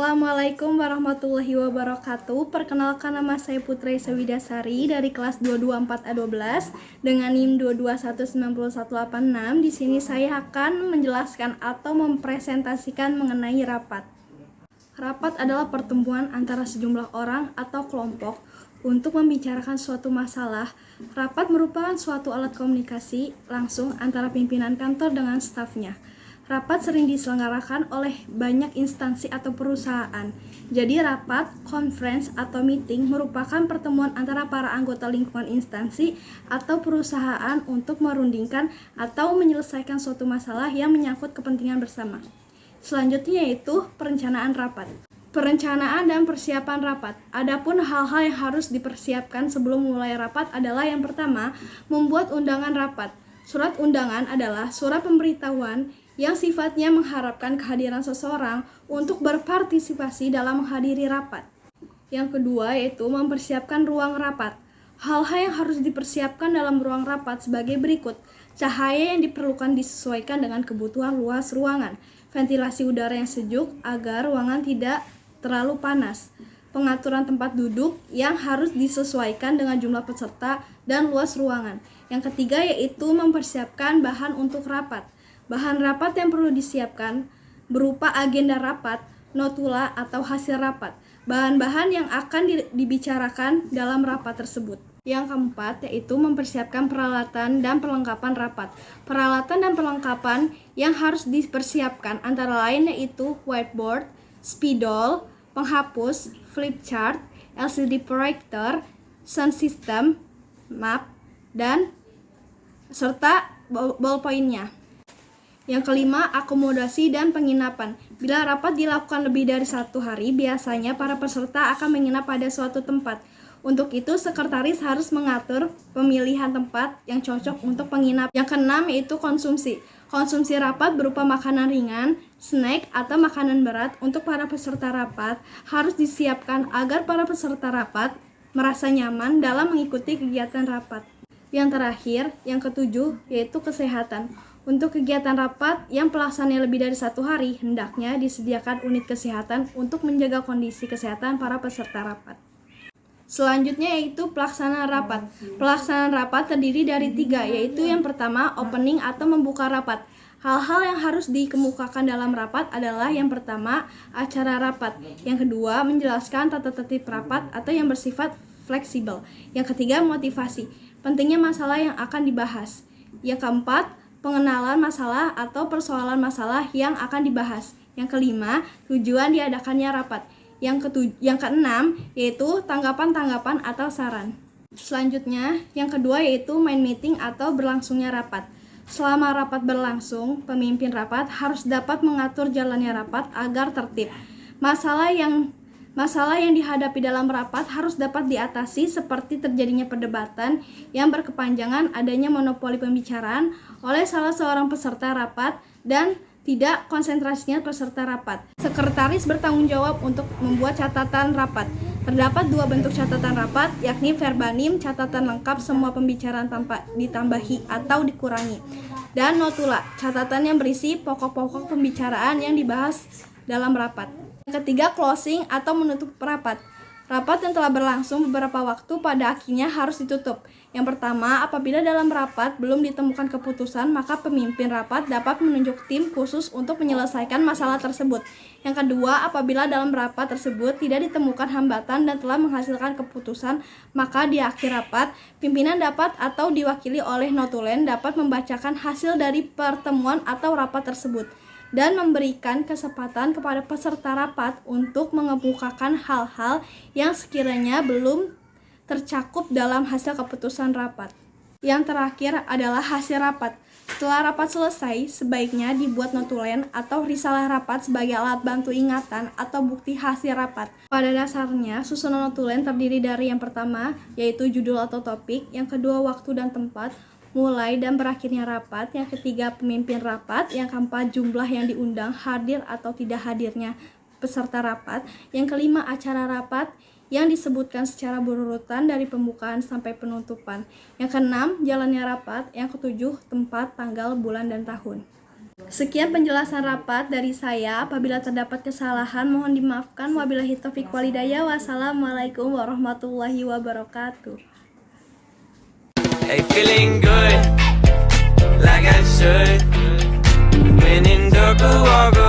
Assalamualaikum warahmatullahi wabarakatuh. Perkenalkan, nama saya Putri Sewidasari dari kelas 224A12 dengan NIM 2219186. Di sini saya akan menjelaskan atau mempresentasikan mengenai rapat. Rapat adalah pertemuan antara sejumlah orang atau kelompok untuk membicarakan suatu masalah. Rapat merupakan suatu alat komunikasi langsung antara pimpinan kantor dengan stafnya. Rapat sering diselenggarakan oleh banyak instansi atau perusahaan. Jadi rapat, conference, atau meeting merupakan pertemuan antara para anggota lingkungan instansi atau perusahaan untuk merundingkan atau menyelesaikan suatu masalah yang menyangkut kepentingan bersama. Selanjutnya yaitu perencanaan rapat. Perencanaan dan persiapan rapat. Adapun hal-hal yang harus dipersiapkan sebelum mulai rapat adalah yang pertama, membuat undangan rapat. Surat undangan adalah surat pemberitahuan yang sifatnya mengharapkan kehadiran seseorang untuk berpartisipasi dalam menghadiri rapat. Yang kedua yaitu mempersiapkan ruang rapat. Hal-hal yang harus dipersiapkan dalam ruang rapat sebagai berikut. Cahaya yang diperlukan disesuaikan dengan kebutuhan luas ruangan. Ventilasi udara yang sejuk agar ruangan tidak terlalu panas. Pengaturan tempat duduk yang harus disesuaikan dengan jumlah peserta dan luas ruangan. Yang ketiga yaitu mempersiapkan bahan untuk rapat. Bahan rapat yang perlu disiapkan berupa agenda rapat, notula atau hasil rapat, bahan-bahan yang akan dibicarakan dalam rapat tersebut. Yang keempat yaitu mempersiapkan peralatan dan perlengkapan rapat. Peralatan dan perlengkapan yang harus dipersiapkan antara lain yaitu whiteboard, spidol, penghapus, flip chart, LCD projector, sound system, map, dan serta ballpoint-nya. Yang kelima, akomodasi dan penginapan. Bila rapat dilakukan lebih dari 1 hari, biasanya para peserta akan menginap pada suatu tempat. Untuk itu, sekretaris harus mengatur pemilihan tempat yang cocok untuk penginapan. Yang keenam yaitu konsumsi. Konsumsi rapat berupa makanan ringan, snack, atau makanan berat untuk para peserta rapat harus disiapkan agar para peserta rapat merasa nyaman dalam mengikuti kegiatan rapat. Yang terakhir, yang ketujuh, yaitu kesehatan. Untuk kegiatan rapat yang pelaksanaannya lebih dari 1 hari, hendaknya disediakan unit kesehatan untuk menjaga kondisi kesehatan para peserta rapat. Selanjutnya yaitu pelaksanaan rapat. Pelaksanaan rapat terdiri dari 3, yaitu yang pertama, opening atau membuka rapat. Hal-hal yang harus dikemukakan dalam rapat adalah yang pertama, acara rapat. Yang kedua, menjelaskan tata tertib rapat atau yang bersifat fleksibel. Yang ketiga, motivasi. Pentingnya masalah yang akan dibahas. Yang keempat, pengenalan masalah atau persoalan masalah yang akan dibahas. Yang kelima, tujuan diadakannya rapat. Yang keenam, yaitu tanggapan-tanggapan atau saran. Selanjutnya, yang kedua yaitu main meeting atau berlangsungnya rapat. Selama rapat berlangsung, pemimpin rapat harus dapat mengatur jalannya rapat agar tertib. Masalah yang dihadapi dalam rapat harus dapat diatasi seperti terjadinya perdebatan yang berkepanjangan, adanya monopoli pembicaraan oleh salah seorang peserta rapat, dan tidak konsentrasinya peserta rapat. Sekretaris bertanggung jawab untuk membuat catatan rapat. Terdapat 2 bentuk catatan rapat, yakni verbatim, catatan lengkap semua pembicaraan tanpa ditambahi atau dikurangi, dan notula, catatan yang berisi pokok-pokok pembicaraan yang dibahas dalam rapat. Yang ketiga, closing atau menutup rapat. Rapat yang telah berlangsung beberapa waktu pada akhirnya harus ditutup. Yang pertama, apabila dalam rapat belum ditemukan keputusan, maka pemimpin rapat dapat menunjuk tim khusus untuk menyelesaikan masalah tersebut. Yang kedua, apabila dalam rapat tersebut tidak ditemukan hambatan dan telah menghasilkan keputusan, maka di akhir rapat, pimpinan dapat atau diwakili oleh notulen dapat membacakan hasil dari pertemuan atau rapat tersebut dan memberikan kesempatan kepada peserta rapat untuk mengemukakan hal-hal yang sekiranya belum tercakup dalam hasil keputusan rapat. Yang terakhir adalah hasil rapat. Setelah rapat selesai, sebaiknya dibuat notulen atau risalah rapat sebagai alat bantu ingatan atau bukti hasil rapat. Pada dasarnya, susunan notulen terdiri dari yang pertama, yaitu judul atau topik, yang kedua waktu dan tempat, mulai dan berakhirnya rapat, yang ketiga pemimpin rapat, yang keempat jumlah yang diundang, hadir atau tidak hadirnya peserta rapat, yang kelima acara rapat yang disebutkan secara berurutan dari pembukaan sampai penutupan, yang keenam jalannya rapat, yang ketujuh tempat, tanggal, bulan, dan tahun. Sekian penjelasan rapat dari saya. Apabila terdapat kesalahan, mohon dimaafkan. Wabillahi taufiq walhidayah. Wassalamualaikum warahmatullahi wabarakatuh. Hey, feeling good, like I should. When in dark, walk